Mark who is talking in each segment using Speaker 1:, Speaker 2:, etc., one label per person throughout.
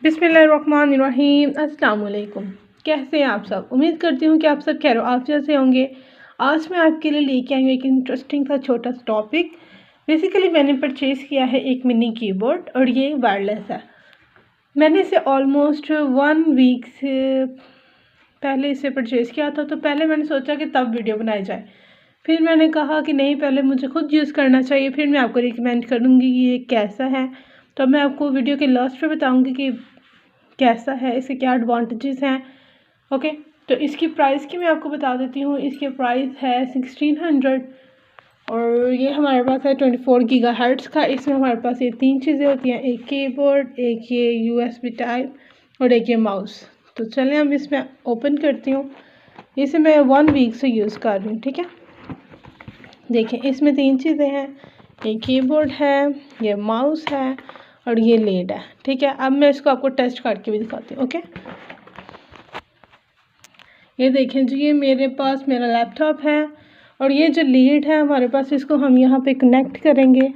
Speaker 1: बिस्मिल्लाहिर्रहमानिर्रहीम। अस्सलाम वालेकुम। कैसे हैं आप सब? उम्मीद करती हूँ कि आप सब खैर आफियत से होंगे। आज मैं आपके लिए लेके आई हूँ एक इंटरेस्टिंग सा छोटा सा टॉपिक। बेसिकली मैंने परचेज़ किया है एक मिनी कीबोर्ड और ये वायरलेस है। मैंने इसे ऑलमोस्ट 1 वीक से पहले इसे परचेज़ किया था, तो पहले मैंने सोचा कि तब वीडियो बनाई जाए। फिर मैंने कहा कि नहीं, पहले मुझे खुद यूज़ करना चाहिए, फिर मैं आपको रिकमेंड करूँगी कि ये कैसा है। तो मैं आपको वीडियो के लास्ट पे बताऊँगी कि कैसा है, इसके क्या एडवांटेजेस हैं। ओके, तो इसकी प्राइस की मैं आपको बता देती हूँ। इसके प्राइस है 1600 और ये हमारे पास है 24 गीगाहर्ट्ज़ का। इसमें हमारे पास ये 3 चीज़ें होती हैं, एक कीबोर्ड, एक ये USB टाइप और एक ये माउस। तो चलें हम इसमें ओपन करती हूँ। इसे मैं 1 वीक से यूज़ कर रही हूँ। ठीक है, देखें इसमें 3 चीज़ें हैं, ये कीबोर्ड है, ये माउस है और ये लीड है। ठीक है, अब मैं इसको आपको टेस्ट करके भी दिखाती हूँ। ओके, ये देखें जी, ये मेरे पास मेरा लैपटॉप है और ये जो लीड है हमारे पास, इसको हम यहाँ पे कनेक्ट करेंगे।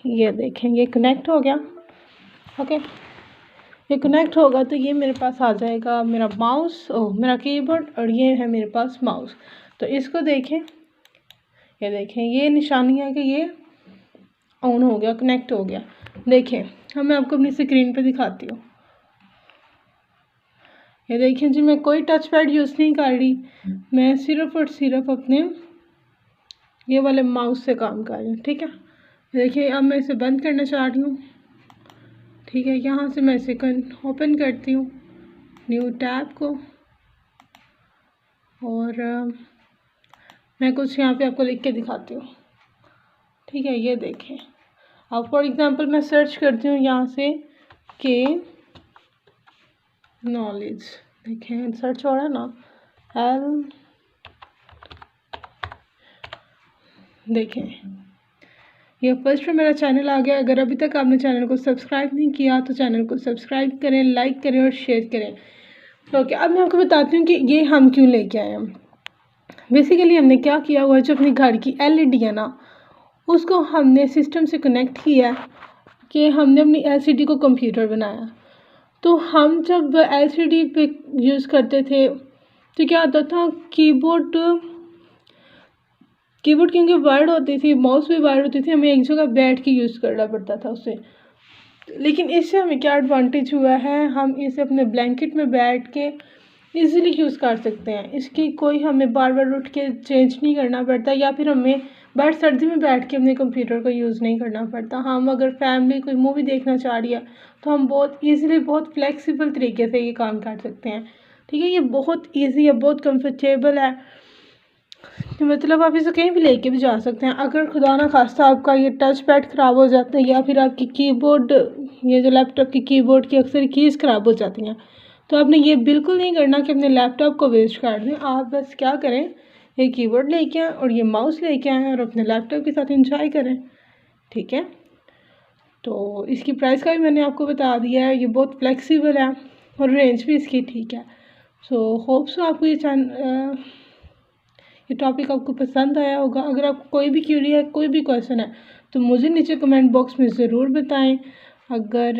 Speaker 1: ये देखें, ये कनेक्ट हो गया। ओके, ये कनेक्ट होगा तो ये मेरे पास आ जाएगा मेरा माउस, मेरा कीबोर्ड, और ये है मेरे पास माउस। तो इसको देखें, ये देखें, ये निशानी है कि ये ऑन हो गया, कनेक्ट हो गया। देखें, हम मैं आपको अपनी स्क्रीन पे दिखाती हूँ। ये देखें जी, मैं कोई टच पैड यूज़ नहीं कर रही, मैं सिर्फ और सिर्फ अपने ये वाले माउस से काम कर रही हूँ। ठीक है, देखिए अब मैं इसे बंद करना चाह रही हूँ। ठीक है, यहाँ से मैं इसे ओपन करती हूँ, न्यू टैब को, और मैं कुछ यहाँ पे आपको लिख के दिखाती हूँ। ठीक है, ये देखें, अब फॉर एग्ज़ाम्पल मैं सर्च करती हूँ यहाँ से के नॉलेज। देखें सर्च हो रहा है ना, एल, देखें ये फर्स्ट पे मेरा चैनल आ गया। अगर अभी तक आपने चैनल को सब्सक्राइब नहीं किया तो चैनल को सब्सक्राइब करें, लाइक करें और शेयर करें। ओके, अब मैं आपको बताती हूँ कि ये हम क्यों लेके आए हैं। बेसिकली हमने क्या किया हुआ है, जो अपनी घर की LED है ना, उसको हमने सिस्टम से कनेक्ट किया कि हमने अपनी LCD को कंप्यूटर बनाया। तो हम जब LCD पे यूज़ करते थे तो क्या होता था, कीबोर्ड क्योंकि वायर्ड होती थी, माउस भी वायर्ड होती थी, हमें एक जगह बैठ के यूज़ करना पड़ता था उसे। लेकिन इससे हमें क्या एडवांटेज हुआ है, हम इसे अपने ब्लैंकेट में बैठ के इजीली यूज़ कर सकते हैं। इसकी कोई हमें बार बार उठ के चेंज नहीं करना पड़ता, या फिर हमें बाहर सर्दी में बैठ के अपने कंप्यूटर को यूज़ नहीं करना पड़ता। हम अगर फैमिली कोई मूवी देखना चाह रही है तो हम बहुत ईज़िली, बहुत फ्लेक्सिबल तरीके से ये काम कर सकते हैं। ठीक है, ये बहुत ईजी है, बहुत कम्फर्टेबल है, मतलब आप इसे कहीं भी लेके भी जा सकते हैं। अगर खुदा ना खास्ता आपका ये टच पैड ख़राब हो जाता है, या फिर आपकी कीबोर्ड, ये जो लैपटॉप की कीबोर्ड की अक्सर कीज़ ख़राब हो जाती हैं, तो आपने ये बिल्कुल नहीं करना कि अपने लैपटॉप को वेस्ट कर दें। आप बस क्या करें, ये कीबोर्ड लेके आएँ और ये माउस लेके आएँ और अपने लैपटॉप के साथ इंजॉय करें। ठीक है, तो इसकी प्राइस का भी मैंने आपको बता दिया है। ये बहुत फ्लेक्सिबल है और रेंज भी इसकी ठीक है। सो होप सो आपको ये टॉपिक आपको पसंद आया होगा। अगर आपको कोई भी क्वेरी है, कोई भी क्वेश्चन है, तो मुझे नीचे कमेंट बॉक्स में ज़रूर बताएं। अगर